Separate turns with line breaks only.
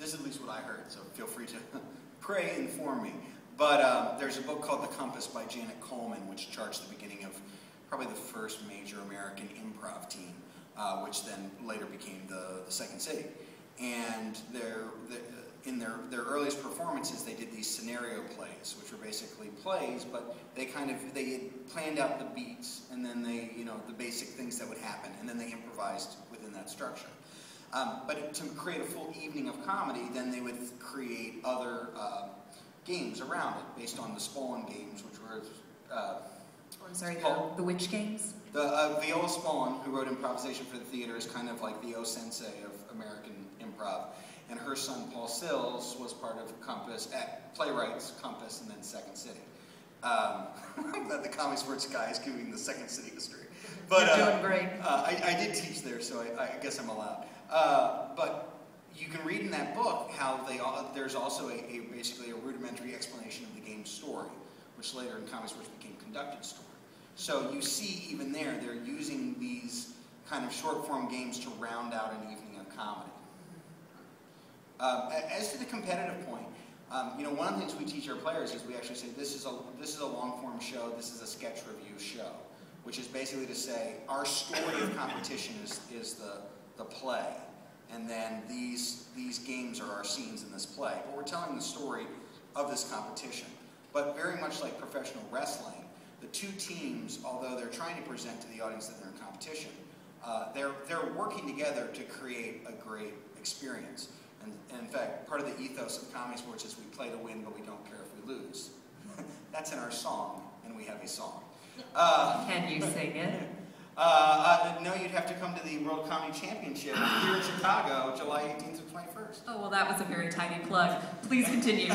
this is at least what I heard, so feel free to pray and inform me. But there's a book called The Compass by Janet Coleman, which charts the beginning of probably the first major American improv team, which then later became the Second City. And in their earliest performances, they did these scenario plays, which were basically plays, but they had planned out the beats, and then the basic things that would happen, and then they improvised within that structure. But to create a full evening of comedy, then they would create other games around it, based on the Sohn games, which were...
I'm sorry, the which games?
Viola Sohn, who wrote Improvisation for the Theater, is kind of like the O-sensei of American improv. And her son, Paul Sills, was part of Compass, Playwrights, Compass, and then Second City. I'm glad the ComedySportz guy is giving the Second City history. But,
you're doing great.
I did teach there, so I guess I'm allowed. But you can read in that book how there's also basically a rudimentary explanation of the game's story, which later in ComedySportz became conducted story. So you see, even there, they're using these kind of short-form games to round out an evening of comedy. As to the competitive point, one of the things we teach our players is we actually say this is a long-form show, this is a sketch review show, which is basically to say our story of competition is the play, and then these games are our scenes in this play. But we're telling the story of this competition. But very much like professional wrestling, the two teams, although they're trying to present to the audience that they're in competition, they're working together to create a great experience. And in fact, part of the ethos of ComedySportz is we play to win, but we don't care if we lose. That's in our song, and we have a song.
Can you sing it?
No, you'd have to come to the World Comedy Championship here in Chicago, July 18th to 21st.
Oh, well, that was a very tiny plug. Please continue.